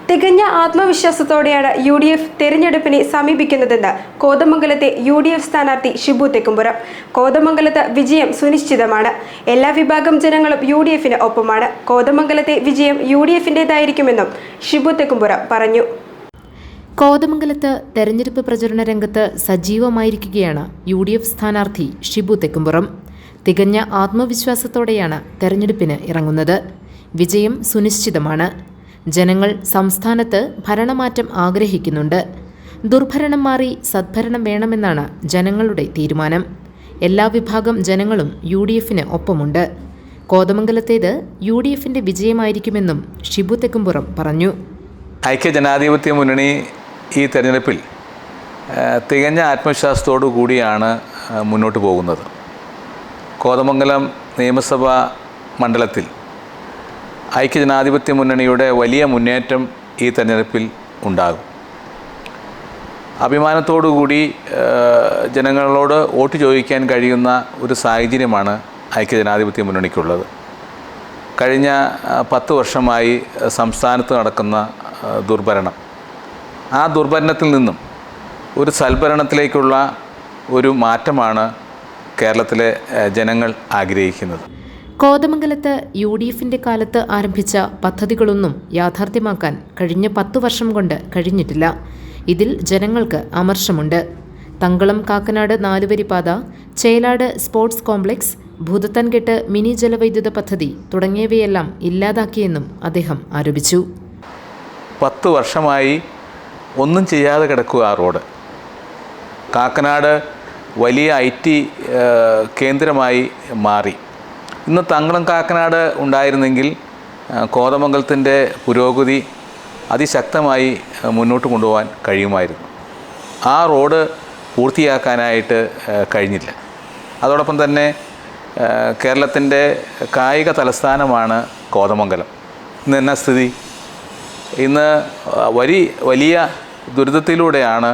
തികഞ്ഞ ആത്മവിശ്വാസത്തോടെയാണ് UDF തെരഞ്ഞെടുപ്പിനെ സമീപിക്കുന്നതെന്ന് കോതമംഗലത്തെ UDF സ്ഥാനാർത്ഥി ഷിബു തെക്കുംപുറം. കോതമംഗലത്ത് വിജയം സുനിശ്ചിതമാണ്. എല്ലാ വിഭാഗം ജനങ്ങളും UDFന് ഒപ്പമാണ്. കോതമംഗലത്തെ വിജയം UDFന്റേതായിരിക്കുമെന്നും ഷിബു തെക്കുംപുറം പറഞ്ഞു. കോതമംഗലത്ത് തെരഞ്ഞെടുപ്പ് പ്രചരണ രംഗത്ത് സജീവമായിരിക്കുകയാണ് UDF സ്ഥാനാർത്ഥി ഷിബു തെക്കുംപുറം. തികഞ്ഞ ആത്മവിശ്വാസത്തോടെയാണ് തെരഞ്ഞെടുപ്പിന് ഇറങ്ങുന്നത്. വിജയം സുനിശ്ചിതമാണ്. ജനങ്ങൾ സംസ്ഥാനത്ത് ഭരണമാറ്റം ആഗ്രഹിക്കുന്നുണ്ട്. ദുർഭരണം മാറി സദ്ഭരണം വേണമെന്നാണ് ജനങ്ങളുടെ തീരുമാനം. എല്ലാ വിഭാഗം ജനങ്ങളും UDFന് ഒപ്പമുണ്ട്. കോതമംഗലത്തേത് UDFന്റെ വിജയമായിരിക്കുമെന്നും ഷിബു തെക്കുംപുറം പറഞ്ഞു. ഐക്യജനാധിപത്യ മുന്നണി ഈ തെരഞ്ഞെടുപ്പിൽ തികഞ്ഞ ആത്മവിശ്വാസത്തോടു കൂടിയാണ് മുന്നോട്ട് പോകുന്നത്. കോതമംഗലം നിയമസഭാ മണ്ഡലത്തിൽ ഐക്യജനാധിപത്യ മുന്നണിയുടെ വലിയ മുന്നേറ്റം ഈ തെരഞ്ഞെടുപ്പിൽ ഉണ്ടാകും. അഭിമാനത്തോടുകൂടി ജനങ്ങളോട് വോട്ട് ചോദിക്കാൻ കഴിയുന്ന ഒരു സാഹചര്യമാണ് ഐക്യജനാധിപത്യ മുന്നണിക്കുള്ളത്. കഴിഞ്ഞ 10 വർഷമായി സംസ്ഥാനത്ത് നടക്കുന്ന ദുർഭരണം, ആ ദുർഭരണത്തിൽ നിന്നും ഒരു സൽഭരണത്തിലേക്കുള്ള ഒരു മാറ്റമാണ് കേരളത്തിലെ ജനങ്ങൾ ആഗ്രഹിക്കുന്നത്. കോതമംഗലത്ത് UDFന്റെ കാലത്ത് ആരംഭിച്ച പദ്ധതികളൊന്നും യാഥാർത്ഥ്യമാക്കാൻ കഴിഞ്ഞ 10 വർഷം കൊണ്ട് കഴിഞ്ഞിട്ടില്ല. ഇതിൽ ജനങ്ങൾക്ക് അമർഷമുണ്ട്. തങ്കളം കാക്കനാട് 4-വരി പാത, Chelad sports complex, Bhoothathankettu mini ജലവൈദ്യുത പദ്ധതി തുടങ്ങിയവയെല്ലാം ഇല്ലാതാക്കിയെന്നും അദ്ദേഹം ആരോപിച്ചു. 10 വർഷമായി ഒന്നും ചെയ്യാതെ കിടക്കുക ആ റോഡ്. കാക്കനാട് വലിയ IT കേന്ദ്രമായി മാറി. ഇന്ന് തങ്കളം കാക്കനാട് ഉണ്ടായിരുന്നെങ്കിൽ കോതമംഗലത്തിൻ്റെ പുരോഗതി അതിശക്തമായി മുന്നോട്ട് കൊണ്ടുപോകാൻ കഴിയുമായിരുന്നു. ആ റോഡ് പൂർത്തിയാക്കാനായിട്ട് കഴിഞ്ഞില്ല. അതോടൊപ്പം തന്നെ കേരളത്തിൻ്റെ കായിക തലസ്ഥാനമാണ് കോതമംഗലം. ഇന്ന് എന്നാ സ്ഥിതി? ഇന്ന് വലിയ ദുരിതത്തിലൂടെയാണ്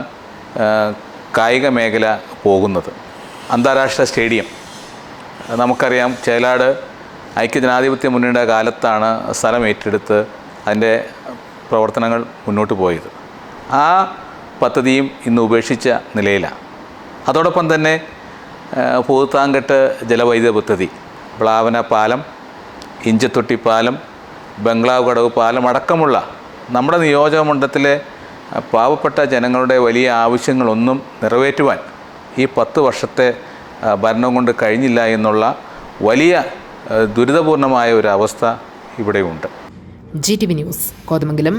കായിക മേഖല പോകുന്നത്. അന്താരാഷ്ട്ര സ്റ്റേഡിയം നമുക്കറിയാം, ചേലാട് ഐക്യജനാധിപത്യ മുന്നണിയുടെ കാലത്താണ് സ്ഥലം ഏറ്റെടുത്ത് അതിൻ്റെ പ്രവർത്തനങ്ങൾ മുന്നോട്ട് പോയത്. ആ പദ്ധതിയും ഇന്ന് ഉപേക്ഷിച്ച നിലയിലാണ്. അതോടൊപ്പം തന്നെ ഭൂതത്താൻകെട്ട് ജലവൈദ്യുത പദ്ധതി, പ്ലാവന പാലം, ഇഞ്ചത്തൊട്ടി പാലം, ബംഗ്ലാവ് കടവ് പാലം അടക്കമുള്ള നമ്മുടെ നിയോജക മണ്ഡലത്തിലെ പാവപ്പെട്ട ജനങ്ങളുടെ വലിയ ആവശ്യങ്ങളൊന്നും നിറവേറ്റുവാൻ ഈ 10 വർഷത്തെ ഭരണം കൊണ്ട് കഴിഞ്ഞില്ല എന്നുള്ള വലിയ ദുരിതപൂർണമായ ഒരു അവസ്ഥ ഇവിടെയുണ്ട്. GTV news, Kothamangalam.